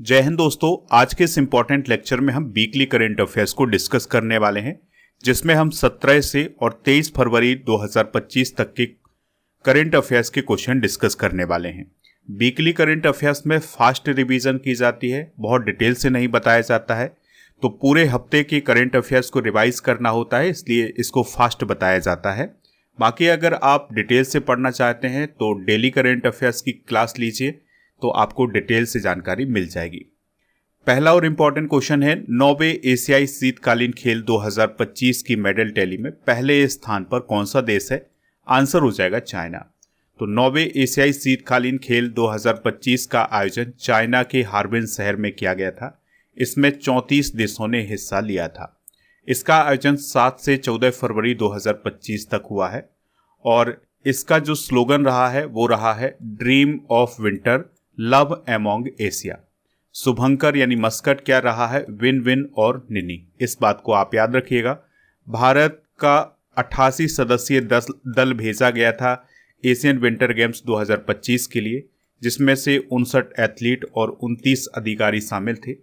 जय हिंद दोस्तों। आज के इस इम्पॉर्टेंट लेक्चर में हम वीकली करंट अफेयर्स को डिस्कस करने वाले हैं, जिसमें हम 17 से और 23 फरवरी 2025 तक के करंट अफेयर्स के क्वेश्चन डिस्कस करने वाले हैं। वीकली करंट अफेयर्स में फास्ट रिवीजन की जाती है, बहुत डिटेल से नहीं बताया जाता है, तो पूरे हफ्ते के करंट अफेयर्स को रिवाइज करना होता है, इसलिए इसको फास्ट बताया जाता है। बाकी अगर आप डिटेल से पढ़ना चाहते हैं तो डेली करंट अफेयर्स की क्लास लीजिए, तो आपको डिटेल से जानकारी मिल जाएगी। पहला और इम्पॉर्टेंट क्वेश्चन है, 9वें एशियाई शीतकालीन खेल 2025 की मेडल टैली में पहले स्थान पर कौन सा देश है? आंसर हो जाएगा चाइना। तो 9वें एशियाई शीतकालीन खेल 2025 का आयोजन चाइना के हार्बिन शहर में किया गया था। इसमें 34 देशों ने हिस्सा लिया था। इसका आयोजन 7 से 14 फरवरी 2025 तक हुआ है और इसका जो स्लोगन रहा है वो रहा है dream of winter, love among Asia. शुभंकर यानी मस्कट क्या रहा है? विन विन और निनी। इस बात को आप याद रखिएगा। भारत का 88 सदस्यीय दल भेजा गया था एशियन विंटर गेम्स 2025 के लिए, जिसमें से 59 एथलीट और 29 अधिकारी शामिल थे।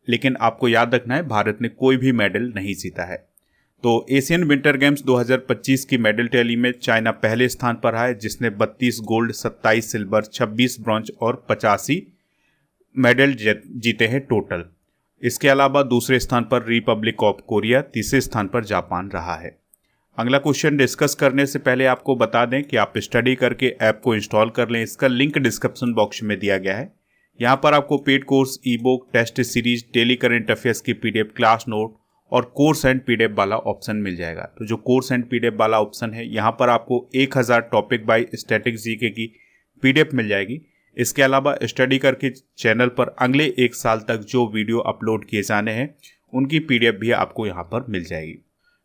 लेकिन आपको याद रखना है, भारत ने कोई भी मेडल नहीं जीता है। तो एशियन विंटर गेम्स 2025 की मेडल टैली में चाइना पहले स्थान पर है, जिसने 32 गोल्ड, 27 सिल्वर, 26 ब्रॉन्ज और 85 मेडल जीते हैं टोटल। इसके अलावा दूसरे स्थान पर रिपब्लिक ऑफ कोरिया, तीसरे स्थान पर जापान रहा है। अगला क्वेश्चन डिस्कस करने से पहले आपको बता दें कि आप स्टडी करके ऐप को इंस्टॉल कर लें। इसका लिंक डिस्क्रिप्शन बॉक्स में दिया गया है। यहाँ पर आपको paid course, e book, test series, daily current affairs की पीडीएफ, क्लास नोट और कोर्स एंड पीडीएफ वाला ऑप्शन मिल जाएगा। तो जो कोर्स एंड पीडीएफ वाला ऑप्शन है, यहाँ पर आपको 1000 टॉपिक बाय स्टैटिक जीके की पीडीएफ मिल जाएगी। इसके अलावा स्टडी करके चैनल पर अगले 1 साल तक जो वीडियो अपलोड किए जाने हैं उनकी पीडीएफ भी आपको यहाँ पर मिल जाएगी।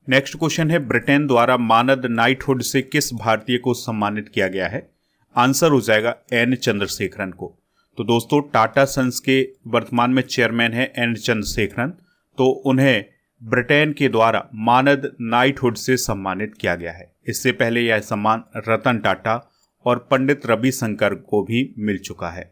नेक्स्ट क्वेश्चन है, ब्रिटेन द्वारा मानद नाइटहुड से किस भारतीय को सम्मानित किया गया है? आंसर हो जाएगा एन चंद्रशेखरन को। तो दोस्तों, टाटा सन्स के वर्तमान में चेयरमैन है एन चंद्रशेखरन, तो उन्हें ब्रिटेन के द्वारा मानद नाइटहुड से सम्मानित किया गया है। इससे पहले यह सम्मान रतन टाटा और पंडित रविशंकर को भी मिल चुका है।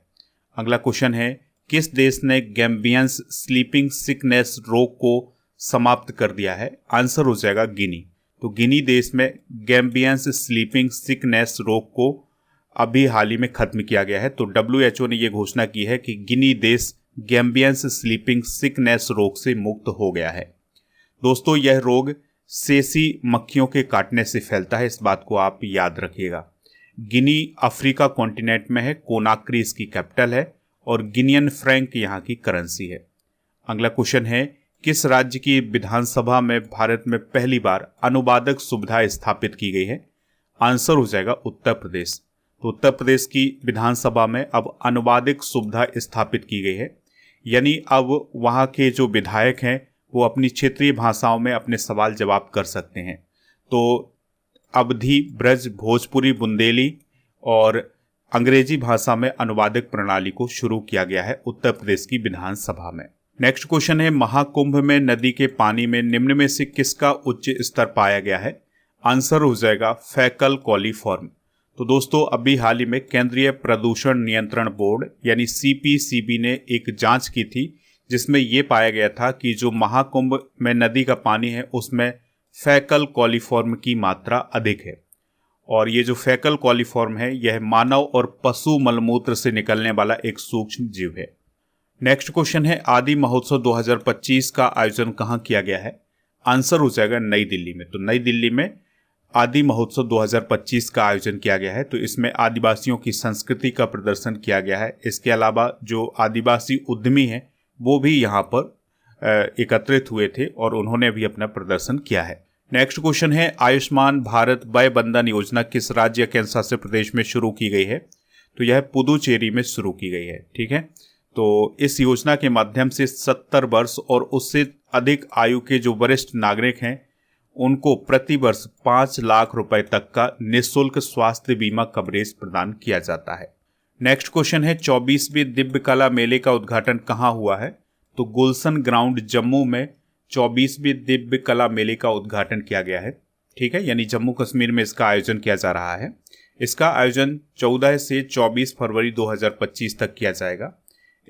अगला क्वेश्चन है, किस देश ने गैम्बियंस स्लीपिंग सिकनेस रोग को समाप्त कर दिया है? आंसर हो जाएगा गिनी। तो गिनी देश में गैम्बियंस स्लीपिंग सिकनेस रोग को अभी हाल ही में खत्म किया गया है। तो WHO ने यह घोषणा की है कि गिनी देश गैम्बियंस स्लीपिंग सिकनेस रोग से मुक्त हो गया है। दोस्तों, यह रोग सेसी मक्खियों के काटने से फैलता है, इस बात को आप याद रखिएगा। गिनी अफ्रीका कॉन्टिनेंट में है, कोनाक्री इसकी कैपिटल है और गिनियन फ्रैंक यहाँ की करेंसी है। अगला क्वेश्चन है, किस राज्य की विधानसभा में भारत में पहली बार अनुवादक सुविधा स्थापित की गई है? आंसर हो जाएगा उत्तर प्रदेश। तो उत्तर प्रदेश की विधानसभा में अब अनुवादक सुविधा स्थापित की गई है, यानी अब वहाँ के जो विधायक हैं वो अपनी क्षेत्रीय भाषाओं में अपने सवाल जवाब कर सकते हैं। तो अवधी, ब्रज, भोजपुरी, बुंदेली और अंग्रेजी भाषा में अनुवादक प्रणाली को शुरू किया गया है उत्तर प्रदेश की विधानसभा में। नेक्स्ट क्वेश्चन है, महाकुंभ में नदी के पानी में निम्न में से किसका उच्च स्तर पाया गया है? आंसर हो जाएगा फैकल कॉलीफॉर्म। तो दोस्तों, अभी हाल ही में केंद्रीय प्रदूषण नियंत्रण बोर्ड यानी CPCB ने एक जांच की थी, जिसमें यह पाया गया था कि जो महाकुंभ में नदी का पानी है उसमें फैकल कॉलीफॉर्म की मात्रा अधिक है। और ये जो फैकल कॉलीफॉर्म है यह मानव और पशु मलमूत्र से निकलने वाला एक सूक्ष्म जीव है। नेक्स्ट क्वेश्चन है, आदि महोत्सव 2025 का आयोजन कहाँ किया गया है? आंसर हो जाएगा नई दिल्ली में। तो नई दिल्ली में आदि महोत्सव 2025 का आयोजन किया गया है। तो इसमें आदिवासियों की संस्कृति का प्रदर्शन किया गया है। इसके अलावा जो आदिवासी उद्यमी हैं वो भी यहाँ पर एकत्रित हुए थे और उन्होंने भी अपना प्रदर्शन किया है। नेक्स्ट क्वेश्चन है, आयुष्मान भारत वय बंधन योजना किस राज्य केंद्र शासित प्रदेश में शुरू की गई है? तो यह पुदुचेरी में शुरू की गई है। ठीक है, तो इस योजना के माध्यम से 70 वर्ष और उससे अधिक आयु के जो वरिष्ठ नागरिक हैं उनको प्रति वर्ष 5 लाख रुपए तक का निःशुल्क स्वास्थ्य बीमा कवरेज प्रदान किया जाता है। नेक्स्ट क्वेश्चन है, 24वें दिव्य कला मेले का उद्घाटन कहाँ हुआ है? तो गुलशन ग्राउंड जम्मू में 24वें दिव्य कला मेले का उद्घाटन किया गया है। ठीक है, यानी जम्मू कश्मीर में इसका आयोजन किया जा रहा है। इसका आयोजन 14 से 24 फरवरी 2025 तक किया जाएगा।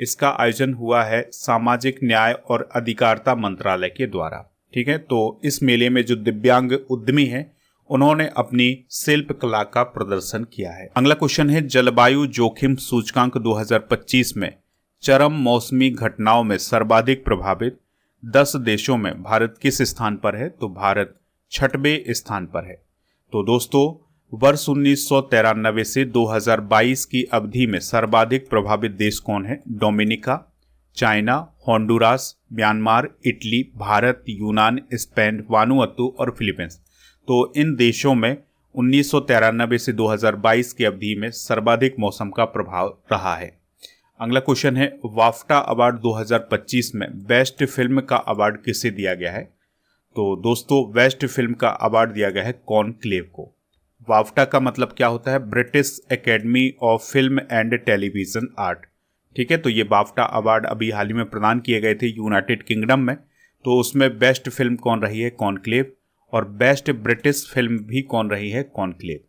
इसका आयोजन हुआ है सामाजिक न्याय और अधिकारिता मंत्रालय के द्वारा। ठीक है, तो इस मेले में जो दिव्यांग उद्यमी हैं उन्होंने अपनी शिल्प कला का प्रदर्शन किया है। अगला क्वेश्चन है, जलवायु जोखिम सूचकांक 2025 में चरम मौसमी घटनाओं में सर्वाधिक प्रभावित 10 देशों में भारत किस स्थान पर है? तो भारत 6वें स्थान पर है। तो दोस्तों, वर्ष 1993 से 2022 की अवधि में सर्वाधिक प्रभावित देश कौन है? Dominica, China, Honduras, Myanmar, Italy, Bharat, यूनान, स्पेन, वानुअतु और फिलीपींस। तो इन देशों में 1993 से 2022 की अवधि में सर्वाधिक मौसम का प्रभाव रहा है। अगला क्वेश्चन है, वाफ्टा अवार्ड 2025 में बेस्ट फिल्म का अवार्ड किसे दिया गया है? तो दोस्तों, बेस्ट फिल्म का अवार्ड दिया गया है कॉनक्लेव को। वाफ्टा का मतलब क्या होता है? British academy of film and television art. ठीक है, तो ये वाफ्टा अवार्ड अभी हाल ही में प्रदान किए गए थे यूनाइटेड किंगडम में। तो उसमें बेस्ट फिल्म कौन रही है? कॉनक्लेव। और बेस्ट ब्रिटिश फिल्म भी कौन रही है? कॉनक्लेव।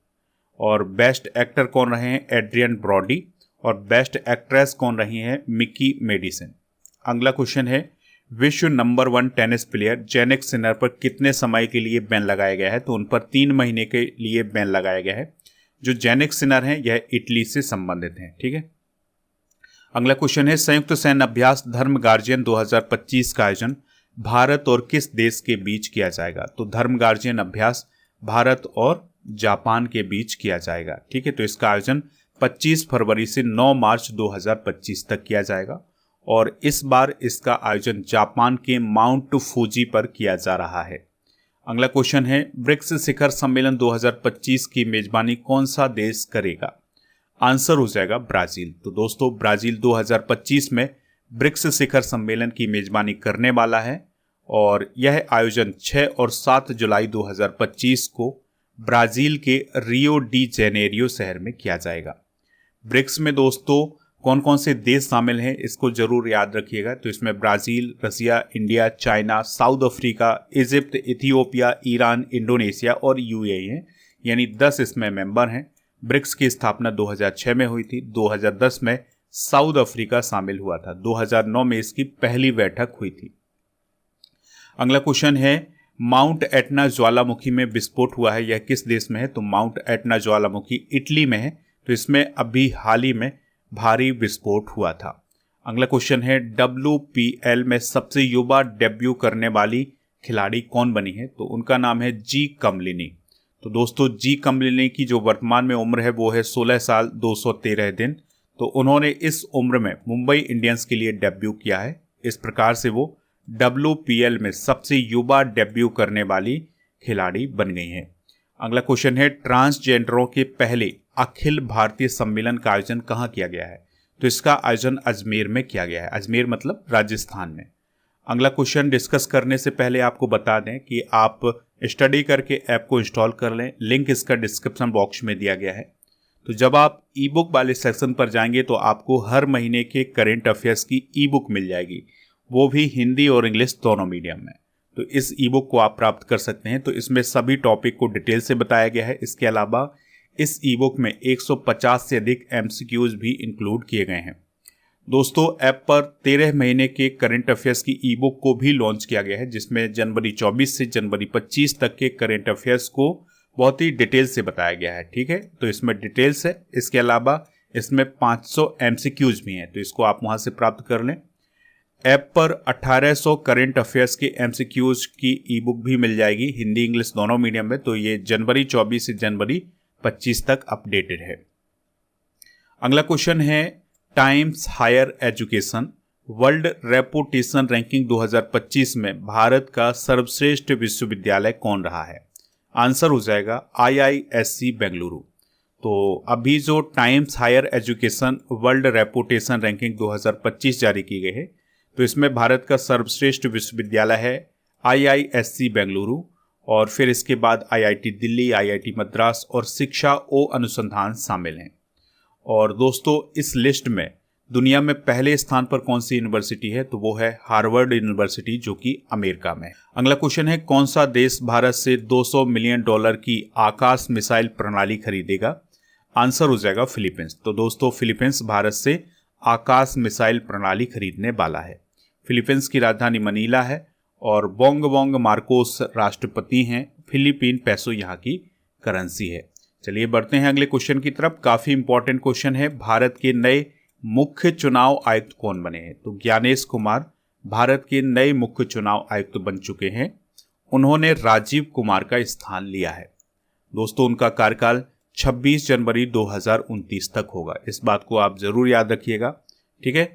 और बेस्ट एक्टर कौन रहे हैं? Adrien Brody. और बेस्ट एक्ट्रेस कौन रही हैं? Mikey Madison. अगला क्वेश्चन है, विश्व number 1 tennis player Jannik Sinner पर कितने समय के लिए बैन लगाया गया है? तो उन पर 3 महीने के लिए बैन लगाया गया है। जो जैनिक सिनर हैं यह इटली से संबंधित हैं। ठीक है, अगला क्वेश्चन है, संयुक्त सैन्य अभ्यास धर्म गार्जियन 2025 का आयोजन भारत और किस देश के बीच किया जाएगा? तो धर्म गार्जियन अभ्यास भारत और जापान के बीच किया जाएगा। ठीक है, तो इसका आयोजन 25 फरवरी से 9 मार्च 2025 तक किया जाएगा और इस बार इसका आयोजन जापान के माउंट फूजी पर किया जा रहा है। अगला क्वेश्चन है, ब्रिक्स शिखर सम्मेलन 2025 की मेजबानी कौन सा देश करेगा? आंसर हो जाएगा ब्राजील। तो दोस्तों, ब्राजील 2025 में ब्रिक्स शिखर सम्मेलन की मेजबानी करने वाला है और यह आयोजन 6 और 7 जुलाई 2025 को ब्राजील के रियो डी जेनेरियो शहर में किया जाएगा। ब्रिक्स में दोस्तों कौन कौन से देश शामिल हैं इसको जरूर याद रखिएगा। तो इसमें Brazil, Russia, India, China, South Africa, Egypt, Ethiopia, Iran, Indonesia और यूएई हैं, यानी 10 इसमें मेंबर हैं। ब्रिक्स की स्थापना 2006 में हुई थी। 2010 में साउथ अफ्रीका शामिल हुआ था। 2009 में इसकी पहली बैठक हुई थी। अगला क्वेश्चन है, माउंट एटना ज्वालामुखी में विस्फोट हुआ है, यह किस देश में है? तो माउंट एटना ज्वालामुखी इटली में है। तो इसमें अभी हाल ही में भारी विस्फोट हुआ था। अगला क्वेश्चन है, WPL में सबसे युवा डेब्यू करने वाली खिलाड़ी कौन बनी है? तो उनका नाम है जी कमलिनी। तो दोस्तों, जी कमलिनी की जो वर्तमान में उम्र है वो है 16 साल 213 दिन। तो उन्होंने इस उम्र में मुंबई इंडियंस के लिए डेब्यू किया है। इस प्रकार से वो WPL में सबसे युवा डेब्यू करने वाली खिलाड़ी बन गई हैं। अगला क्वेश्चन है, ट्रांसजेंडरों के पहले अखिल भारतीय सम्मेलन का आयोजन कहाँ किया गया है? तो इसका आयोजन अजमेर में किया गया है। अजमेर मतलब राजस्थान में। अगला क्वेश्चन डिस्कस करने से पहले आपको बता दें कि आप स्टडी करके ऐप को इंस्टॉल कर लें। लिंक इसका डिस्क्रिप्शन बॉक्स में दिया गया है। तो जब आप ई बुक वाले सेक्शन पर जाएंगे तो आपको हर महीने के करेंट अफेयर्स की ई बुक मिल जाएगी, वो भी हिंदी और इंग्लिश दोनों मीडियम में। तो इस ई बुक को आप प्राप्त कर सकते हैं। तो इसमें सभी टॉपिक को डिटेल से बताया गया है। इसके अलावा इस ई बुक में 150 से अधिक MCQs भी इंक्लूड किए गए हैं। दोस्तों, ऐप पर 13 महीने के करेंट अफेयर्स की ई बुक को भी लॉन्च किया गया है, जिसमें जनवरी 24 से जनवरी 25 तक के करेंट अफेयर्स को बहुत ही डिटेल से बताया गया है। ठीक है, तो इसमें डिटेल्स है। इसके अलावा इसमें 500 MCQs भी हैं, तो इसको आप वहां से प्राप्त कर लें। ऐप पर 1800 करेंट अफेयर्स के MCQs की ई बुक भी मिल जाएगी, हिंदी इंग्लिश दोनों मीडियम में। तो ये जनवरी 24 से जनवरी 25 तक अपडेटेड है। अगला क्वेश्चन है, Times Higher Education World Reputation Ranking 2025 में भारत का सर्वश्रेष्ठ विश्वविद्यालय कौन रहा है? आंसर हो जाएगा IISc बेंगलुरु। तो अभी जो Times Higher Education World Reputation Ranking 2025 जारी की गई है, तो इसमें भारत का सर्वश्रेष्ठ विश्वविद्यालय है IISc बेंगलुरु और फिर इसके बाद IIT दिल्ली, IIT मद्रास और शिक्षा ओ अनुसंधान शामिल हैं। और दोस्तों, इस लिस्ट में दुनिया में पहले स्थान पर कौन सी यूनिवर्सिटी है? तो वो है हार्वर्ड यूनिवर्सिटी, जो कि अमेरिका में। अगला क्वेश्चन है, कौन सा देश भारत से $200 मिलियन की आकाश मिसाइल प्रणाली खरीदेगा? आंसर हो जाएगा फिलीपींस। तो दोस्तों, फिलीपींस भारत से आकाश मिसाइल प्रणाली खरीदने वाला है। फिलीपींस की राजधानी मनीला है और बोंग मार्कोस राष्ट्रपति हैं। फिलीपीन पैसो यहाँ की करेंसी है। चलिए बढ़ते हैं अगले क्वेश्चन की तरफ। काफी इंपॉर्टेंट क्वेश्चन है। भारत के नए मुख्य चुनाव आयुक्त कौन बने हैं? तो ज्ञानेश कुमार भारत के नए मुख्य चुनाव आयुक्त बन चुके हैं। उन्होंने राजीव कुमार का स्थान लिया है। दोस्तों, उनका कार्यकाल 26 जनवरी 2029 तक होगा। इस बात को आप जरूर याद रखिएगा। ठीक है,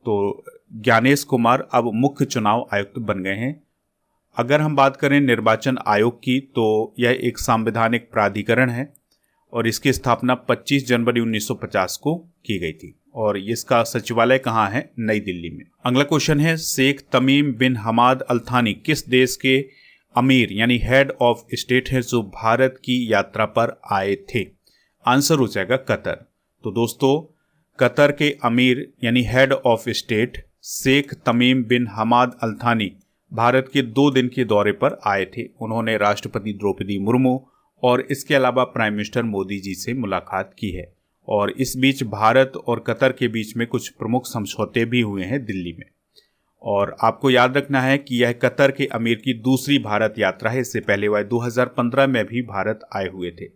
तो ज्ञानेश कुमार अब मुख्य चुनाव आयुक्त बन गए हैं। अगर हम बात करें निर्वाचन आयोग की, तो यह एक संवैधानिक प्राधिकरण है और इसकी स्थापना 25 जनवरी 1950 को की गई थी और इसका सचिवालय कहाँ है? नई दिल्ली में। अगला क्वेश्चन है, Sheikh Tamim bin Hamad Al थानी किस देश के अमीर यानी हेड ऑफ स्टेट है जो भारत की यात्रा पर आए थे? आंसर हो जाएगा कतर। तो दोस्तों, कतर के अमीर यानी head of state Sheikh Tamim bin Hamad Al Thani Bharat के 2 दिन के दौरे पर आए थे। उन्होंने राष्ट्रपति द्रौपदी मुर्मू और इसके अलावा प्राइम मिनिस्टर मोदी जी से मुलाकात की है और इस बीच भारत और कतर के बीच में कुछ प्रमुख समझौते भी हुए हैं दिल्ली में। और आपको याद रखना है कि यह कतर के अमीर की दूसरी भारत यात्रा है। इससे पहले वह 2015 में भी भारत आए हुए थे।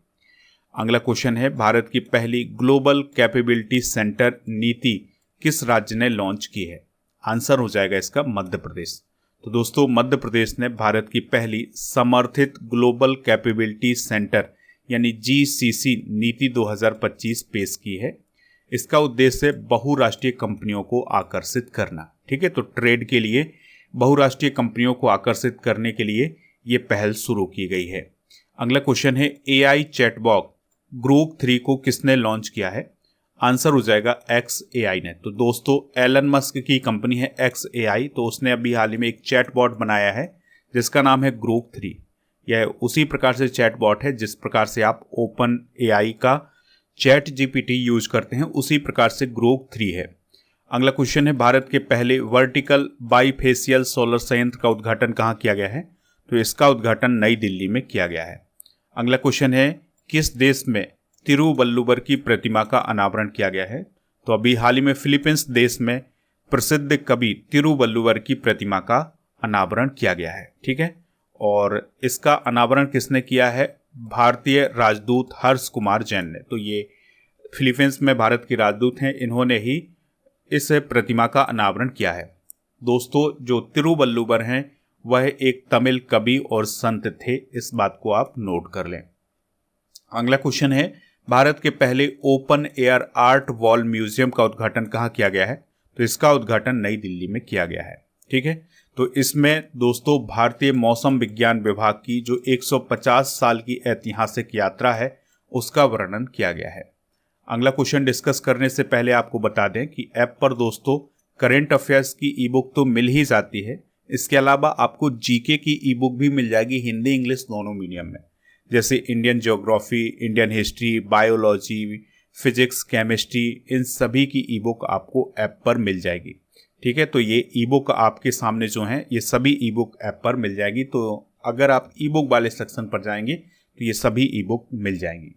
अगला क्वेश्चन है, भारत की पहली ग्लोबल कैपेबिलिटी सेंटर नीति किस राज्य ने लॉन्च की है? आंसर हो जाएगा इसका मध्य प्रदेश। तो दोस्तों, मध्य प्रदेश ने भारत की पहली समर्थित ग्लोबल कैपेबिलिटी सेंटर यानी GCC नीति 2025 पेश की है। इसका उद्देश्य बहुराष्ट्रीय कंपनियों को आकर्षित करना। ठीक है, तो ट्रेड के लिए बहुराष्ट्रीय कंपनियों को आकर्षित करने के लिए ये पहल शुरू की गई है। अगला क्वेश्चन है, AI चैटबॉट ग्रोक 3 को किसने लॉन्च किया है? आंसर हो जाएगा XAI ने। तो दोस्तों, एलन मस्क की कंपनी है XAI, तो उसने अभी हाल ही में एक चैटबॉट बनाया है जिसका नाम है ग्रोक 3। यह उसी प्रकार से चैटबॉट है जिस प्रकार से आप ओपन AI का चैट GPT यूज करते हैं, उसी प्रकार से ग्रोक 3 है। अगला क्वेश्चन है, भारत के पहले वर्टिकल बाईफेशियल सोलर संयंत्र का उद्घाटन कहाँ किया गया है? तो इसका उद्घाटन नई दिल्ली में किया गया है। अगला क्वेश्चन है, किस देश में तिरुवल्लुवर की प्रतिमा का अनावरण किया गया है? तो अभी हाल ही में फिलीपींस देश में प्रसिद्ध कवि तिरुवल्लुवर की प्रतिमा का अनावरण किया गया है। ठीक है, और इसका अनावरण किसने किया है? भारतीय राजदूत हर्ष कुमार जैन ने। तो ये फिलीपींस में भारत के राजदूत हैं, इन्होंने ही इस प्रतिमा का अनावरण किया है। दोस्तों, जो तिरुवल्लुवर हैं वह एक तमिल कवि और संत थे, इस बात को आप नोट कर लें। अगला क्वेश्चन है, भारत के पहले open air art wall museum का उद्घाटन कहाँ किया गया है? तो इसका उद्घाटन नई दिल्ली में किया गया है। ठीक है, तो इसमें दोस्तों भारतीय मौसम विज्ञान विभाग की जो 150 साल की ऐतिहासिक यात्रा है उसका वर्णन किया गया है। अगला क्वेश्चन डिस्कस करने से पहले आपको बता दें कि ऐप पर दोस्तों करंट अफेयर्स की ई बुक तो मिल ही जाती है, इसके अलावा आपको जीके की ई बुक भी मिल जाएगी हिंदी इंग्लिश दोनों मीडियम में, जैसे Indian geography, Indian history, biology, physics, chemistry, इन सभी की ई बुक आपको ऐप पर मिल जाएगी। ठीक है, तो ये ई बुक आपके सामने जो है ये सभी ई बुक ऐप पर मिल जाएगी। तो अगर आप ई बुक वाले सेक्शन पर जाएंगे तो ये सभी ई बुक मिल जाएंगी।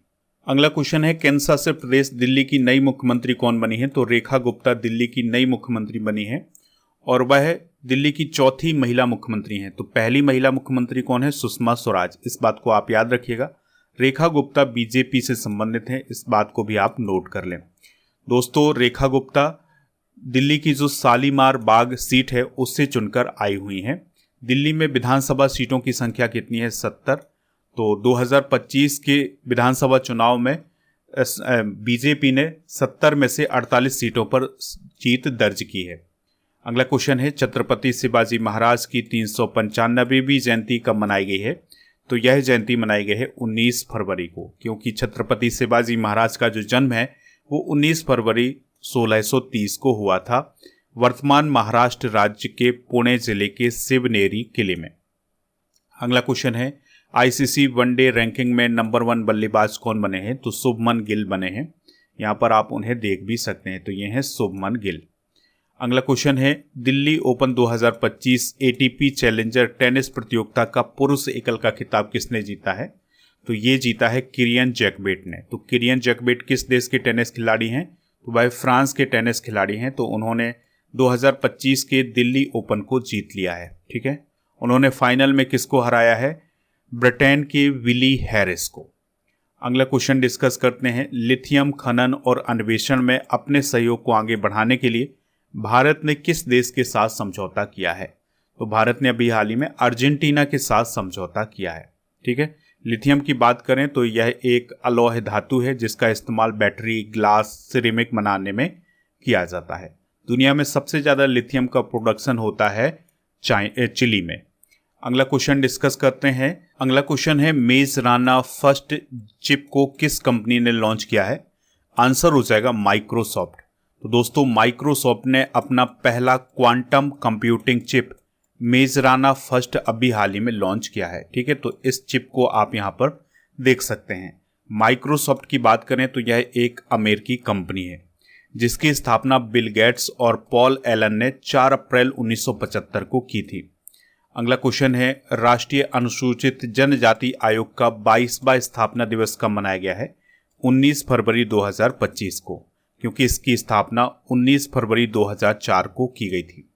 अगला क्वेश्चन है, केंद्र शासित प्रदेश दिल्ली की नई मुख्यमंत्री कौन बनी है? तो रेखा गुप्ता दिल्ली की नई मुख्यमंत्री बनी है और वह दिल्ली की चौथी महिला मुख्यमंत्री हैं। तो पहली महिला मुख्यमंत्री कौन है? सुषमा स्वराज। इस बात को आप याद रखिएगा। रेखा गुप्ता बीजेपी से संबंधित हैं, इस बात को भी आप नोट कर लें। दोस्तों, रेखा गुप्ता दिल्ली की जो शालीमार बाग सीट है उससे चुनकर आई हुई हैं। दिल्ली में विधानसभा सीटों की संख्या कितनी है? 70। तो 2025 के विधानसभा चुनाव में बीजेपी ने 70 में से 48 सीटों पर जीत दर्ज की है। अगला क्वेश्चन है, छत्रपति शिवाजी महाराज की 395वीं जयंती कब मनाई गई है? तो यह जयंती मनाई गई है 19 फरवरी को, क्योंकि छत्रपति शिवाजी महाराज का जो जन्म है वो 19 फरवरी 1630 को हुआ था, वर्तमान महाराष्ट्र राज्य के पुणे जिले के शिवनेरी किले में। अगला क्वेश्चन है, आईसीसी वनडे रैंकिंग में नंबर 1 बल्लेबाज कौन बने हैं? तो शुभमन गिल बने हैं। यहाँ पर आप उन्हें देख भी सकते हैं, तो ये हैं शुभमन गिल। अगला क्वेश्चन है, Delhi open 2025 ATP challenger tennis प्रतियोगिता का पुरुष एकल का खिताब किसने जीता है? तो ये जीता है किरियन जैकबेट ने। तो किरियन जैकबेट किस देश के टेनिस खिलाड़ी हैं? तो भाई फ्रांस के टेनिस खिलाड़ी हैं, तो उन्होंने 2025 के दिल्ली ओपन को जीत लिया है। ठीक है, उन्होंने फाइनल में किसको हराया है? ब्रिटेन के विली हैरिस को। अगला क्वेश्चन डिस्कस करते हैं। लिथियम खनन और अन्वेषण में अपने सहयोग को आगे बढ़ाने के लिए भारत ने किस देश के साथ समझौता किया है? तो भारत ने अभी हाल ही में अर्जेंटीना के साथ समझौता किया है। ठीक है, लिथियम की बात करें तो यह एक अलोह धातु है जिसका इस्तेमाल बैटरी, ग्लास, सिरेमिक बनाने में किया जाता है। दुनिया में सबसे ज़्यादा लिथियम का प्रोडक्शन होता है चिली में। अगला क्वेश्चन डिस्कस करते हैं। अगला क्वेश्चन है, मेजराना फर्स्ट चिप को किस कंपनी ने लॉन्च किया है? आंसर हो जाएगा माइक्रोसॉफ्ट। तो दोस्तों, माइक्रोसॉफ्ट ने अपना पहला quantum computing chip Majorana first अभी हाल ही में लॉन्च किया है। ठीक है, तो इस चिप को आप यहाँ पर देख सकते हैं। माइक्रोसॉफ्ट की बात करें तो यह एक अमेरिकी कंपनी है जिसकी स्थापना बिल गेट्स और पॉल एलन ने 4 अप्रैल 1975 को की थी। अगला क्वेश्चन है, राष्ट्रीय अनुसूचित जनजाति आयोग का 22वां स्थापना दिवस कब मनाया गया है? 19 फरवरी 2025 को, क्योंकि इसकी स्थापना 19 फरवरी 2004 को की गई थी।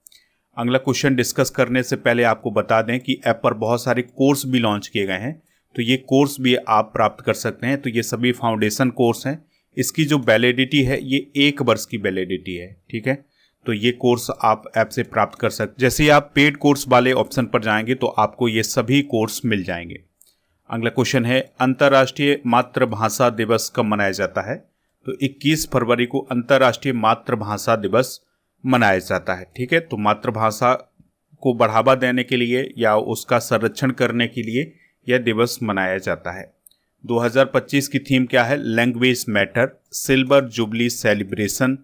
अगला क्वेश्चन डिस्कस करने से पहले आपको बता दें कि ऐप पर बहुत सारे कोर्स भी लॉन्च किए गए हैं, तो ये कोर्स भी आप प्राप्त कर सकते हैं। तो ये सभी फाउंडेशन कोर्स हैं। इसकी जो वैलिडिटी है ये 1 वर्ष की वैलिडिटी है। ठीक है, तो ये कोर्स आप ऐप से प्राप्त कर सकते हैं। जैसे ही आप पेड कोर्स वाले ऑप्शन पर जाएंगे तो आपको ये सभी कोर्स मिल जाएंगे। अगला क्वेश्चन है, अंतर्राष्ट्रीय मातृभाषा दिवस कब मनाया जाता है? तो 21 फरवरी को अंतर्राष्ट्रीय मातृभाषा दिवस मनाया जाता है। ठीक है, तो मातृभाषा को बढ़ावा देने के लिए या उसका संरक्षण करने के लिए यह दिवस मनाया जाता है। 2025 की थीम क्या है? Language matter, silver jubilee celebration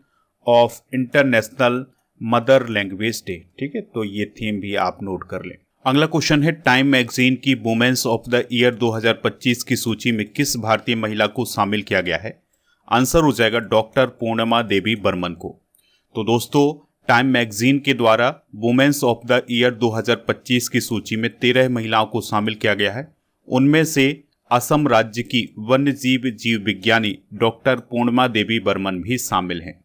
of international mother language day. ठीक है, तो ये थीम भी आप नोट कर लें। अगला क्वेश्चन है, टाइम मैगजीन की वुमेन्स ऑफ द ईयर 2025 की सूची में किस भारतीय महिला को शामिल किया गया है? आंसर हो जाएगा डॉक्टर पूर्णिमा देवी बर्मन को। तो दोस्तों, टाइम मैगजीन के द्वारा वुमेन्स ऑफ द ईयर 2025 की सूची में 13 महिलाओं को शामिल किया गया है। उनमें से असम राज्य की वन्यजीव जीव विज्ञानी डॉक्टर पूर्णिमा देवी बर्मन भी शामिल हैं।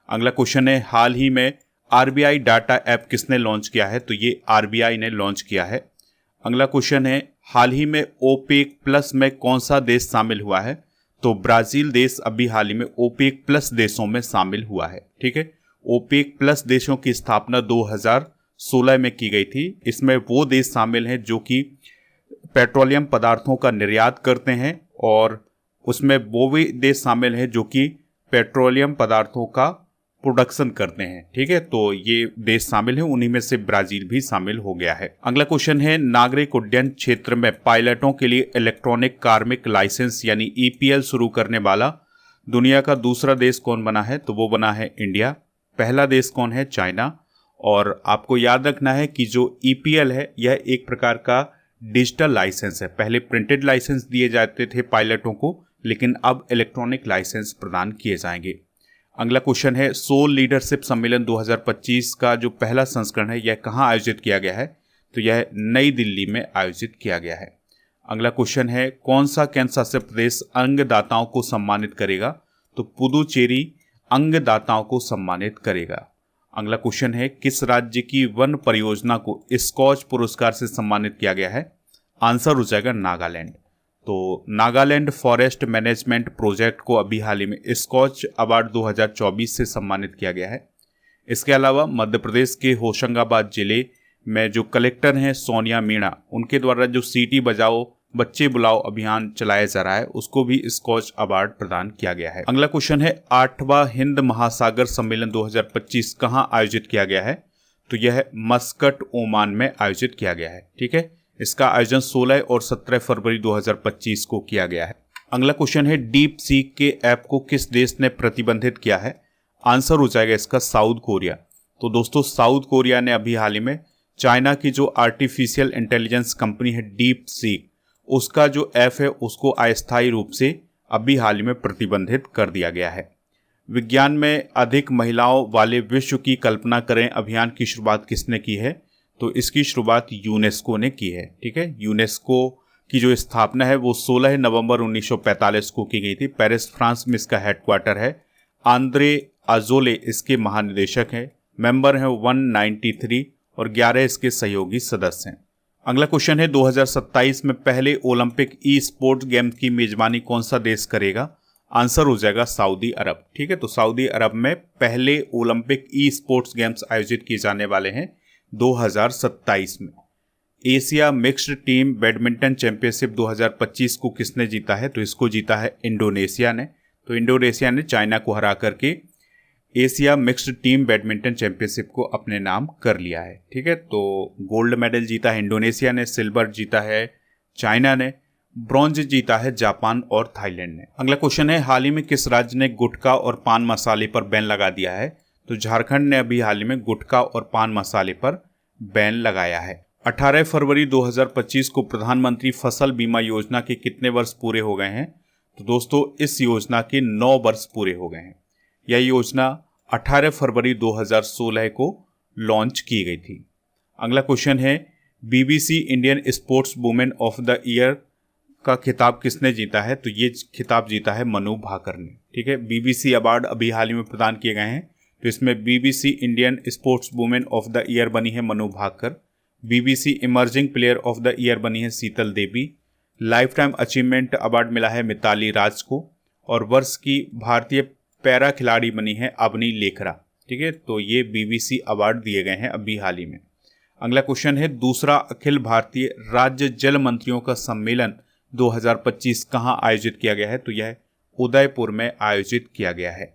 अगला क्वेश्चन है, हाल ही में आरबीआई डाटा ऐप किसने लॉन्च किया है? तो ये आरबीआई ने लॉन्च किया है। अगला क्वेश्चन है, हाल ही में ओपेक प्लस में कौन सा देश शामिल हुआ है? तो ब्राजील देश अभी हाल ही में ओपेक प्लस देशों में शामिल हुआ है। ठीक है, ओपेक प्लस देशों की स्थापना 2016 में की गई थी। इसमें वो देश शामिल हैं जो कि पेट्रोलियम पदार्थों का निर्यात करते हैं, और उसमें वो भी देश शामिल हैं जो कि पेट्रोलियम पदार्थों का प्रोडक्शन करते हैं। ठीक है, तो ये देश शामिल हैं, उन्हीं में से ब्राजील भी शामिल हो गया है। अगला क्वेश्चन है, नागरिक उड्डयन क्षेत्र में पायलटों के लिए इलेक्ट्रॉनिक कार्मिक लाइसेंस यानी ईपीएल शुरू करने वाला दुनिया का दूसरा देश कौन बना है? तो वो बना है इंडिया। पहला देश कौन है? चाइना। और आपको याद रखना है कि जो ईपीएल है यह एक प्रकार का डिजिटल लाइसेंस है। पहले प्रिंटेड लाइसेंस दिए जाते थे पायलटों को, लेकिन अब इलेक्ट्रॉनिक लाइसेंस प्रदान किए जाएंगे। अगला क्वेश्चन है, सोल लीडरशिप सम्मेलन 2025 का जो पहला संस्करण है यह कहाँ आयोजित किया गया है? तो यह नई दिल्ली में आयोजित किया गया है। अगला क्वेश्चन है, कौन सा केंद्र शासित प्रदेश अंगदाताओं को सम्मानित करेगा? तो पुदुचेरी अंगदाताओं को सम्मानित करेगा। अगला क्वेश्चन है, किस राज्य की वन परियोजना को स्कॉच पुरस्कार से सम्मानित किया गया है? आंसर हो जाएगा नागालैंड। तो नागालैंड फॉरेस्ट मैनेजमेंट प्रोजेक्ट को अभी हाल ही में स्कॉच अवार्ड 2024 से सम्मानित किया गया है। इसके अलावा मध्य प्रदेश के होशंगाबाद जिले में जो कलेक्टर हैं सोनिया मीणा, उनके द्वारा जो सीटी बजाओ बच्चे बुलाओ अभियान चलाया जा रहा है उसको भी स्कॉच अवार्ड प्रदान किया गया है। अगला क्वेश्चन है, 8वां हिंद महासागर सम्मेलन 2025 कहाँ आयोजित किया गया है? तो यह मस्कट ओमान में आयोजित किया गया है। ठीक है, इसका आयोजन 16 और 17 फरवरी 2025 को किया गया है। अगला क्वेश्चन है, डीप सीक के ऐप को किस देश ने प्रतिबंधित किया है? आंसर हो जाएगा इसका साउथ कोरिया। तो दोस्तों, साउथ कोरिया ने अभी हाल ही में चाइना की जो आर्टिफिशियल इंटेलिजेंस कंपनी है डीप सीक, उसका जो ऐप है उसको अस्थायी रूप से अभी हाल ही में प्रतिबंधित कर दिया गया है। विज्ञान में अधिक महिलाओं वाले विश्व की कल्पना करें अभियान की शुरुआत किसने की है? तो इसकी शुरुआत यूनेस्को ने की है। ठीक है, यूनेस्को की जो स्थापना है वो 16 नवंबर 1945 को की गई थी। पेरिस फ्रांस में इसका हेडक्वार्टर है। आंद्रे अजोले इसके महानिदेशक हैं। मेंबर हैं 193 और 11 इसके सहयोगी सदस्य हैं। अगला क्वेश्चन है 2027 में पहले ओलंपिक ई स्पोर्ट्स गेम की मेजबानी कौन सा देश करेगा? आंसर हो जाएगा सऊदी अरब। ठीक है, तो सऊदी अरब में पहले ओलंपिक ई स्पोर्ट्स गेम्स आयोजित किए जाने वाले हैं 2027 में। Asia mixed team badminton championship 2025 को किसने जीता है? तो इसको जीता है इंडोनेशिया ने। तो इंडोनेशिया ने चाइना को हरा करके Asia mixed team badminton championship को अपने नाम कर लिया है। ठीक है, तो गोल्ड मेडल जीता है इंडोनेशिया ने, सिल्वर जीता है चाइना ने, ब्रॉन्ज जीता है जापान और थाईलैंड ने। अगला क्वेश्चन है हाल ही में किस राज्य ने गुटखा और पान मसाले पर बैन लगा दिया है? तो झारखंड ने अभी हाल ही में गुटखा और पान मसाले पर बैन लगाया है। 18 फरवरी 2025 को प्रधानमंत्री फसल बीमा योजना के कितने वर्ष पूरे हो गए हैं? तो दोस्तों इस योजना के 9 वर्ष पूरे हो गए हैं। यह योजना 18 फरवरी 2016 को लॉन्च की गई थी। अगला क्वेश्चन है BBC Indian sports women of the year का खिताब किसने जीता है? तो ये खिताब जीता है मनु भाकर ने। ठीक है, बीबीसी अवार्ड अभी हाल ही में प्रदान किए गए हैं। तो इसमें BBC Indian sports women of the year बनी है Manu Bhaker, BBC emerging player of the year बनी है Sheetal Devi, lifetime achievement award मिला है मिताली राज को, और वर्ष की भारतीय पैरा खिलाड़ी बनी है अवनी लेखरा। ठीक है, तो ये बीबीसी अवार्ड दिए गए हैं अभी हाल ही में। अगला क्वेश्चन है दूसरा अखिल भारतीय राज्य जल मंत्रियों का सम्मेलन 2025 कहाँ आयोजित किया गया है? तो यह उदयपुर में आयोजित किया गया है।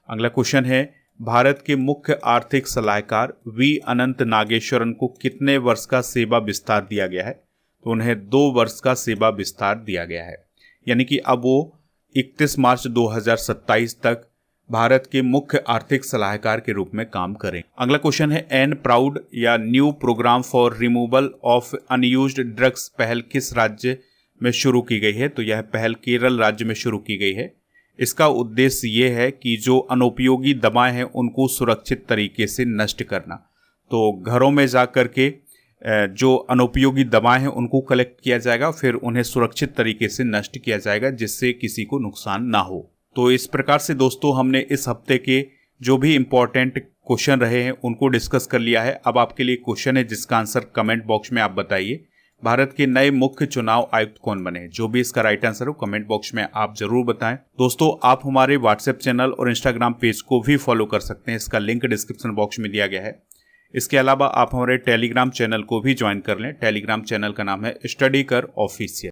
अगला क्वेश्चन है भारत के मुख्य आर्थिक सलाहकार वी अनंत नागेश्वरन को कितने वर्ष का सेवा विस्तार दिया गया है? तो उन्हें 2 वर्ष का सेवा विस्तार दिया गया है, यानी कि अब वो 31 मार्च 2027 तक भारत के मुख्य आर्थिक सलाहकार के रूप में काम करें। अगला क्वेश्चन है एन प्राउड या new program for removal of unused drugs पहल किस राज्य में शुरू की गई है? तो यह पहल केरल राज्य में शुरू की गई है। इसका उद्देश्य ये है कि जो अनुपयोगी दवाएं हैं उनको सुरक्षित तरीके से नष्ट करना। तो घरों में जा कर के जो अनुपयोगी दवाएं हैं उनको कलेक्ट किया जाएगा, फिर उन्हें सुरक्षित तरीके से नष्ट किया जाएगा जिससे किसी को नुकसान ना हो। तो इस प्रकार से दोस्तों हमने इस हफ्ते के जो भी इम्पोर्टेंट क्वेश्चन रहे हैं उनको डिस्कस कर लिया है। अब आपके लिए क्वेश्चन है जिसका आंसर कमेंट बॉक्स में आप बताइए। भारत के नए मुख्य चुनाव आयुक्त कौन बने? जो भी इसका राइट आंसर हो कमेंट बॉक्स में आप जरूर बताएं। दोस्तों आप हमारे व्हाट्सएप चैनल और इंस्टाग्राम पेज को भी फॉलो कर सकते हैं, इसका लिंक डिस्क्रिप्शन बॉक्स में दिया गया है। इसके अलावा आप हमारे टेलीग्राम चैनल को भी ज्वाइन कर लें। टेलीग्राम चैनल का नाम है स्टडी कर ऑफिशियल।